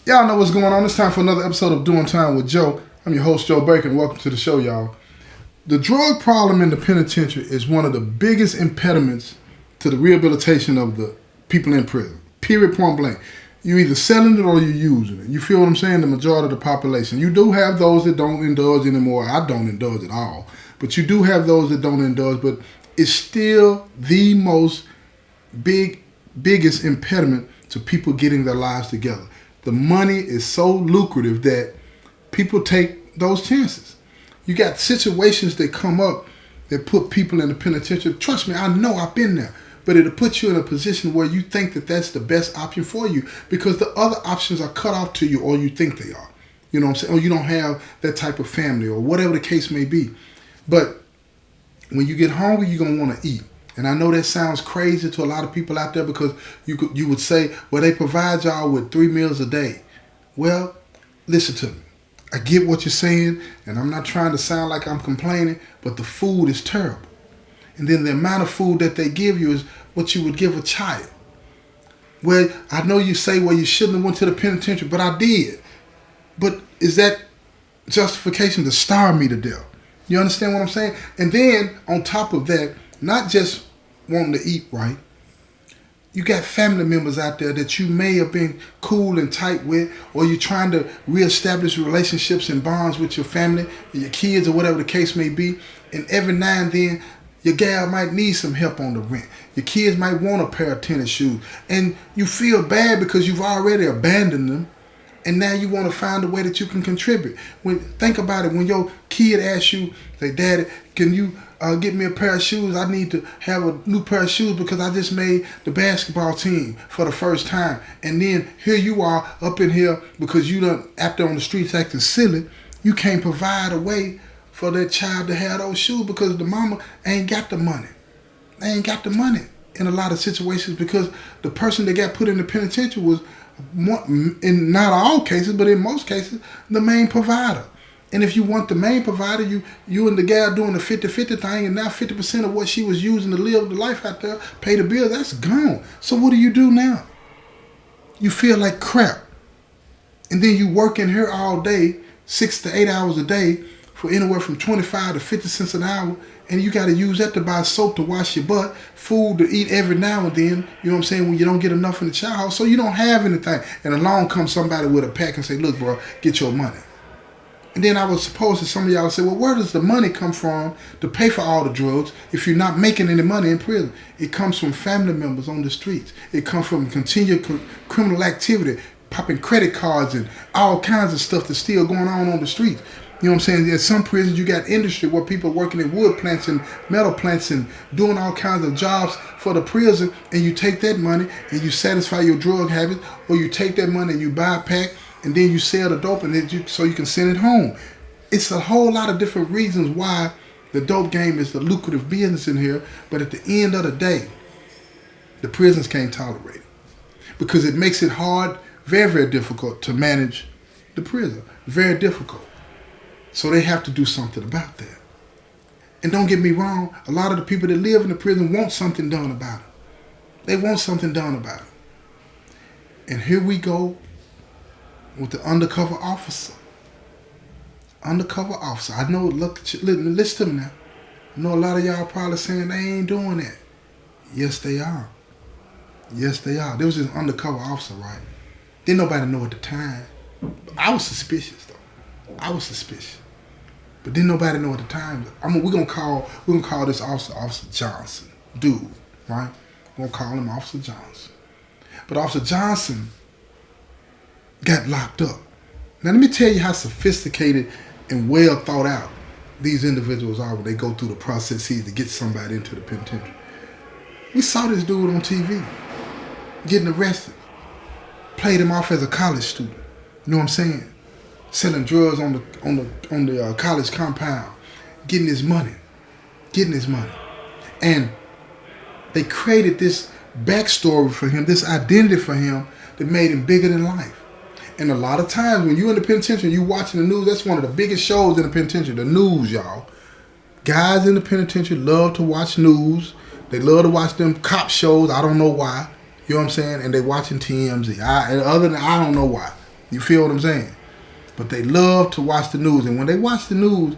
Y'all know what's going on. It's time for another episode of Doing Time with Joe. I'm your host, Joe Bacon. Welcome to the show, y'all. The drug problem in the penitentiary is one of the biggest impediments to the rehabilitation of the people in prison. Period, point blank. You either selling it or you using it. You feel what I'm saying? The majority of the population. You do have those that don't indulge anymore. I don't indulge at all. But you do have those that don't indulge. But it's still the most biggest impediment to people getting their lives together. The money is so lucrative that people take those chances. You got situations that come up that put people in the penitentiary. Trust me, I know, I've been there. But it'll put you in a position where you think that that's the best option for you because the other options are cut off to you, or you think they are. You know what I'm saying? Or you don't have that type of family, or whatever the case may be. But when you get hungry, you're going to want to eat. And I know that sounds crazy to a lot of people out there because you would say, well, they provide y'all with 3 meals a day. Well, listen to me. I get what you're saying, and I'm not trying to sound like I'm complaining, but the food is terrible. And then the amount of food that they give you is what you would give a child. Well, I know you say, well, you shouldn't have went to the penitentiary, but I did. But is that justification to starve me to death? You understand what I'm saying? And then, on top of that, not just wanting to eat right, you got family members out there that you may have been cool and tight with, or you're trying to reestablish relationships and bonds with your family, your kids, or whatever the case may be. And every now and then, your gal might need some help on the rent. Your kids might want a pair of tennis shoes. And you feel bad because you've already abandoned them. And now you want to find a way that you can contribute. Think about it. When your kid asks you, say, Daddy, can you get me a pair of shoes? I need to have a new pair of shoes because I just made the basketball team for the first time. And then here you are up in here because you done, after on the streets acting silly, you can't provide a way for that child to have those shoes because the mama ain't got the money. They ain't got the money in a lot of situations because the person that got put in the penitentiary was, in not all cases, but in most cases, the main provider. And if you want the main provider, you and the gal doing the 50-50 thing, and now 50% of what she was using to live the life out there, pay the bills, that's gone. So what do you do now? You feel like crap. And then you work in here all day, 6 to 8 hours a day, for anywhere from 25 to 50 cents an hour, and you got to use that to buy soap to wash your butt, food to eat every now and then, you know what I'm saying, when you don't get enough in the child house, so you don't have anything. And along comes somebody with a pack and say, look, bro, get your money. And then I was supposed to, some of y'all say, well, where does the money come from to pay for all the drugs if you're not making any money in prison? It comes from family members on the streets. It comes from continued criminal activity, popping credit cards and all kinds of stuff that's still going on the streets. You know what I'm saying? In some prisons, you got industry where people are working in wood plants and metal plants and doing all kinds of jobs for the prison, and you take that money and you satisfy your drug habits, or you take that money and you buy a pack and then you sell the dope and then so you can send it home. It's a whole lot of different reasons why the dope game is the lucrative business in here, but at the end of the day, the prisons can't tolerate it because it makes it hard, very, very difficult to manage the prison. Very difficult. So they have to do something about that. And don't get me wrong, a lot of the people that live in the prison want something done about it. They want something done about it. And here we go with the undercover officer. Undercover officer. I know, listen to me now. I know a lot of y'all probably saying they ain't doing that. Yes, they are. Yes, they are. There was this undercover officer, right? Didn't nobody know at the time. I was suspicious, though. I was suspicious. But didn't nobody know at the time. We're gonna call this officer Officer Johnson. Dude, right? We're gonna call him Officer Johnson. But Officer Johnson got locked up. Now let me tell you how sophisticated and well thought out these individuals are when they go through the processes to get somebody into the penitentiary. We saw this dude on TV getting arrested. Played him off as a college student. You know what I'm saying? Selling drugs on the college compound, getting his money. And they created this backstory for him, this identity for him that made him bigger than life. And a lot of times when you're in the penitentiary, you watching the news, that's one of the biggest shows in the penitentiary, the news, y'all. Guys in the penitentiary love to watch news. They love to watch them cop shows. I don't know why. You know what I'm saying? And they watching TMZ. I don't know why. You feel what I'm saying? But they love to watch the news. And when they watch the news,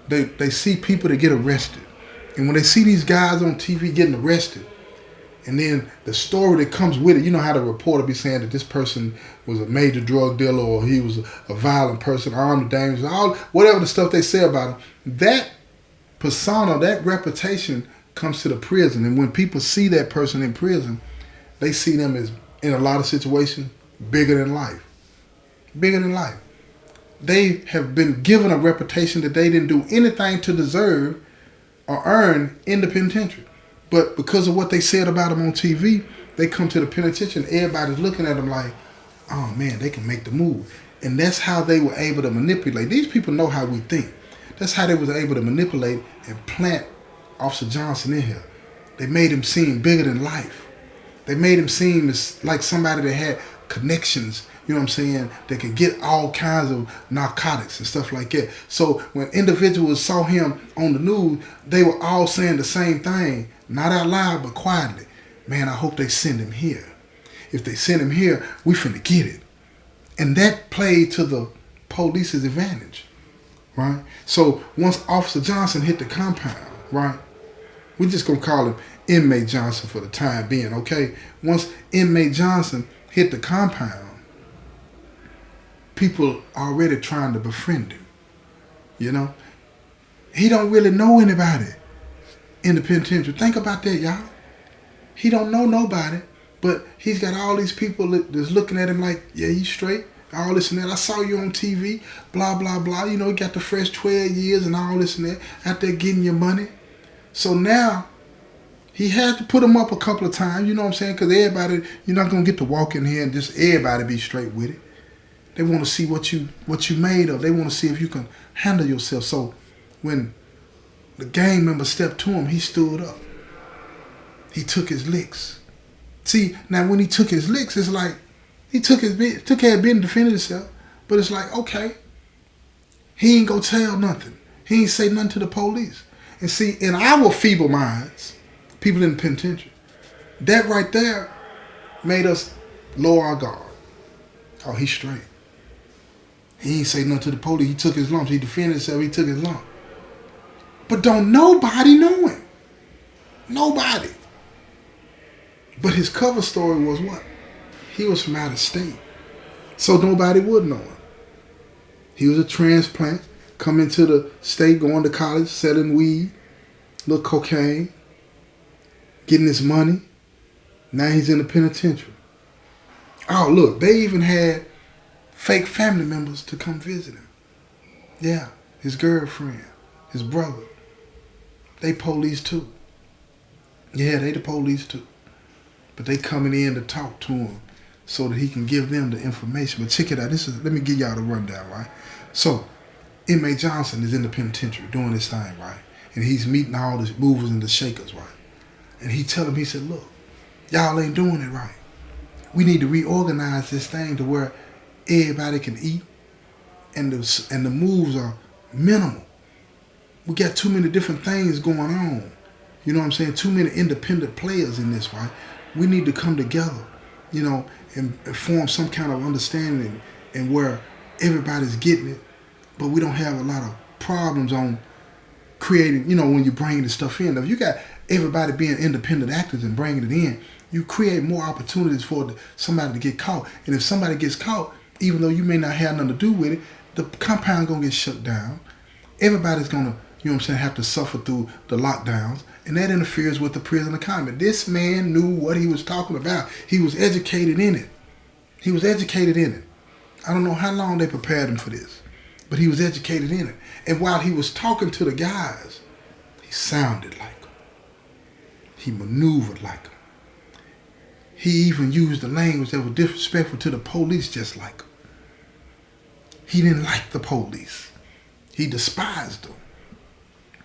they see people that get arrested. And when they see these guys on TV getting arrested, and then the story that comes with it, you know how the reporter be saying that this person was a major drug dealer or he was a violent person, armed and dangerous, all whatever the stuff they say about him. That persona, that reputation comes to the prison. And when people see that person in prison, they see them as, in a lot of situations, bigger than life. Bigger than life. They have been given a reputation that they didn't do anything to deserve or earn in the penitentiary. But because of what they said about them on TV, they come to the penitentiary and everybody's looking at them like, oh man, they can make the move. And that's how they were able to manipulate. These people know how we think. That's how they was able to manipulate and plant Officer Johnson in here. They made him seem bigger than life. They made him seem as like somebody that had connections, you know what I'm saying, that could get all kinds of narcotics and stuff like that. So when individuals saw him on the news, they were all saying the same thing, not out loud, but quietly. Man, I hope they send him here. If they send him here, we finna get it. And that played to the police's advantage, right? So once Officer Johnson hit the compound, right, we're just gonna call him Inmate Johnson for the time being, okay? Once Inmate Johnson hit the compound, people already trying to befriend him, you know? He don't really know anybody in the penitentiary. Think about that, y'all. He don't know nobody, but he's got all these people that's looking at him like, yeah, he's straight, all this and that. I saw you on TV, blah, blah, blah. You know, he got the fresh 12 years and all this and that, out there getting your money. So now, he had to put him up a couple of times, you know what I'm saying? Because everybody, you're not going to get to walk in here and just everybody be straight with it. They want to see what you made of. They want to see if you can handle yourself. So when the gang member stepped to him, he stood up. He took his licks. See, now when he took his licks, it's like he took care of business, defended himself. But it's like, okay, he ain't gonna tell nothing. He ain't say nothing to the police. And see, in our feeble minds, people in the penitentiary, that right there made us lower our guard. Oh, he's straight. He ain't say nothing to the police. He took his lumps. He defended himself. He took his lump. But don't nobody know him. Nobody. But his cover story was what? He was from out of state. So nobody would know him. He was a transplant, coming to the state, going to college, selling weed, little cocaine, getting his money. Now he's in the penitentiary. Oh, look, they even had fake family members to come visit him. Yeah, his girlfriend, his brother. They police too. Yeah, they the police too. But they coming in to talk to him so that he can give them the information. But check it out. Let me give y'all the rundown, right? So, Inmate Johnson is in the penitentiary doing his thing, right? And he's meeting all the movers and the shakers, right? And he tell them, he said, look, y'all ain't doing it right. We need to reorganize this thing to where everybody can eat and the moves are minimal. We got too many different things going on. You know what I'm saying? Too many independent players in this, right? We need to come together, you know, and form some kind of understanding and where everybody's getting it, but we don't have a lot of problems on creating, you know, when you bring the stuff in. If you got everybody being independent actors and bringing it in, you create more opportunities for somebody to get caught. And if somebody gets caught, even though you may not have nothing to do with it, the compound gonna get shut down. Everybody's gonna, you know what I'm saying, have to suffer through the lockdowns, and that interferes with the prison economy. This man knew what he was talking about. He was educated in it. He was educated in it. I don't know how long they prepared him for this, but he was educated in it. And while he was talking to the guys, he sounded like them. He maneuvered like them. He even used the language that was disrespectful to the police just like them. He didn't like the police. He despised them.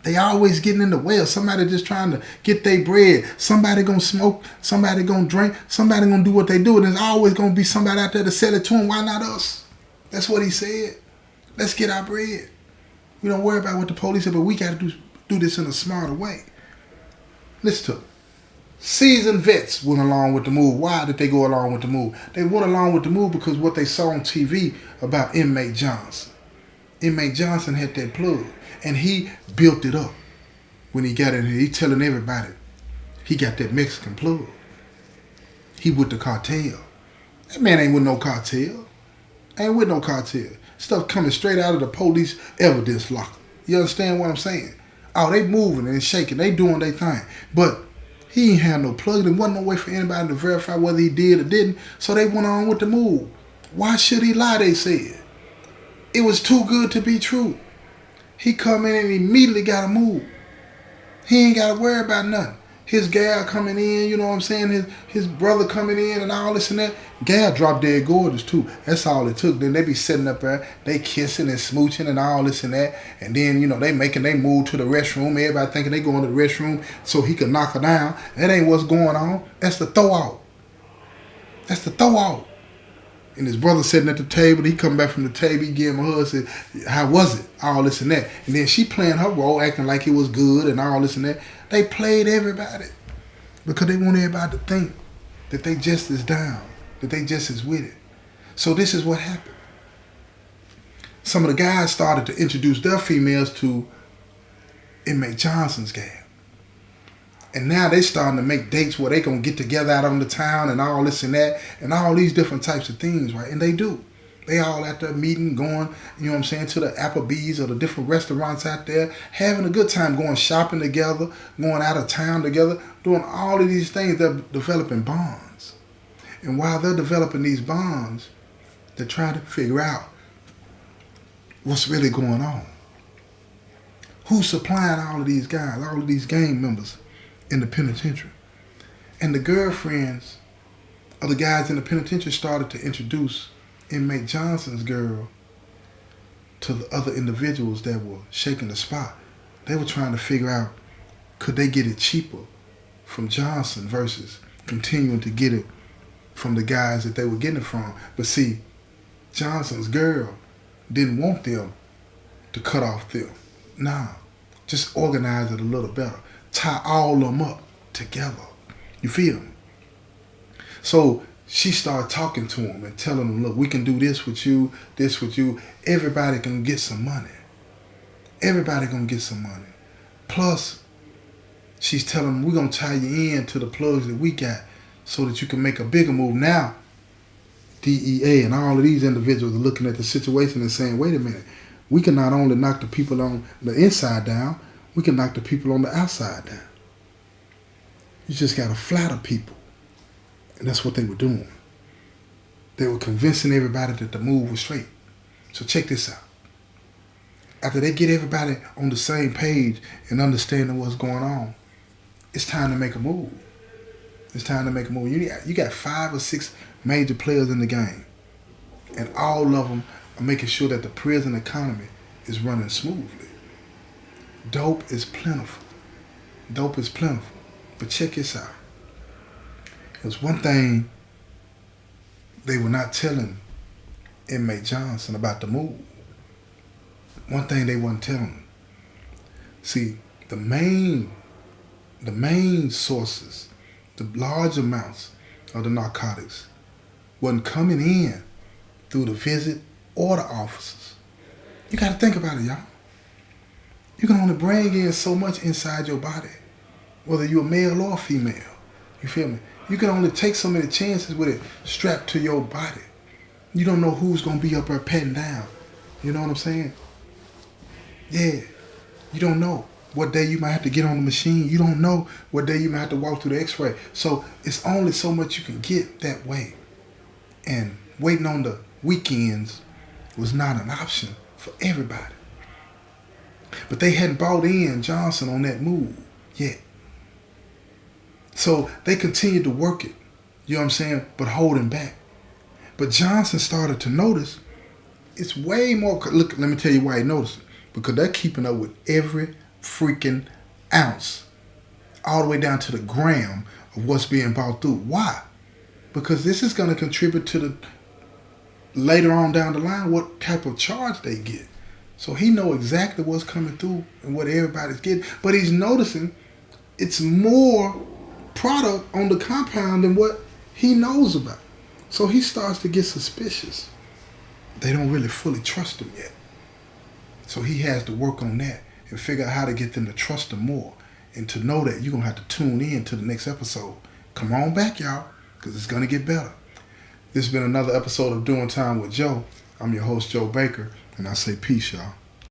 They always getting in the way of somebody just trying to get their bread. Somebody gonna smoke, somebody gonna drink, somebody gonna do what they do, and there's always gonna be somebody out there to sell it to them. Why not us? That's what he said. Let's get our bread. We don't worry about what the police said, but we gotta do this in a smarter way. Listen to him. Seasoned vets went along with the move. Why did they go along with the move? They went along with the move because what they saw on TV about Inmate Johnson. Inmate Johnson had that plug, and he built it up. When he got in here, he telling everybody he got that Mexican plug. He with the cartel. That man ain't with no cartel. Ain't with no cartel. Stuff coming straight out of the police evidence locker. You understand what I'm saying? Oh, they moving and shaking. They doing their thing. But he ain't had no plug. There wasn't no way for anybody to verify whether he did or didn't. So they went on with the move. Why should he lie, they said. It was too good to be true. He come in and immediately got to move. He ain't got to worry about nothing. His gal coming in, you know what I'm saying? His brother coming in and all this and that. Gal drop dead gorgeous too. That's all it took. Then they be sitting up there, they kissing and smooching and all this and that. And then, you know, they move to the restroom. Everybody thinking they going to the restroom so he can knock her down. That ain't what's going on. That's the throw out. That's the throw out. And his brother sitting at the table, he come back from the table, he gave him a hug, said, how was it? All this and that. And then she playing her role, acting like it was good and all this and that. They played everybody because they want everybody to think that they just as down, that they just as with it. So this is what happened. Some of the guys started to introduce their females to Inmate Johnson's gal. And now they starting to make dates where they gonna get together out on the town and all this and that and all these different types of things, right? And they do. They all at their meeting going, you know what I'm saying, to the Applebee's or the different restaurants out there, having a good time, going shopping together, going out of town together, doing all of these things. They're developing bonds. And while they're developing these bonds, they're trying to figure out what's really going on. Who's supplying all of these guys, all of these gang members in the penitentiary? And the girlfriends of the guys in the penitentiary started to introduce Inmate Johnson's girl to the other individuals that were shaking the spot. They were trying to figure out, could they get it cheaper from Johnson versus continuing to get it from the guys that they were getting it from. But see, Johnson's girl didn't want them to cut off them. Nah, just organize it a little better. Tie all of them up together. You feel me? So she started talking to him and telling him, look, we can do this with you, this with you. Everybody can get some money. Everybody gonna get some money. Plus, she's telling him, we're gonna tie you in to the plugs that we got so that you can make a bigger move. Now, DEA and all of these individuals are looking at the situation and saying, wait a minute, we can not only knock the people on the inside down, we can knock the people on the outside down. You just gotta flatter people. And that's what they were doing. They were convincing everybody that the move was straight. So check this out. After they get everybody on the same page and understanding what's going on, it's time to make a move. It's time to make a move. You got 5 or 6 major players in the game. And all of them are making sure that the prison economy is running smoothly. Dope is plentiful. Dope is plentiful. But check this out. There's one thing they were not telling Inmate Johnson about the move. One thing they wasn't telling him. See, the main sources, the large amounts of the narcotics wasn't coming in through the visit or the officers. You got to think about it, y'all. You can only bring in so much inside your body, whether you're male or female. You feel me? You can only take so many chances with it strapped to your body. You don't know who's going to be up there patting down. You know what I'm saying? Yeah. You don't know what day you might have to get on the machine. You don't know what day you might have to walk through the x-ray. So it's only so much you can get that way. And waiting on the weekends was not an option for everybody. But they hadn't brought in Johnson on that move yet. So they continued to work it, you know what I'm saying, but holding back. But Johnson started to notice it's way more. Look, let me tell you why he noticed it. Because they're keeping up with every freaking ounce, all the way down to the gram of what's being bought through. Why? Because this is going to contribute to the later on down the line what type of charge they get. So he know exactly what's coming through and what everybody's getting. But he's noticing it's more product on the compound than what he knows about. So he starts to get suspicious. They don't really fully trust him yet. So he has to work on that and figure out how to get them to trust him more. And to know that you're going to have to tune in to the next episode. Come on back, y'all, because it's going to get better. This has been another episode of Doing Time with Joe. I'm your host, Joe Baker, and I say peace, y'all.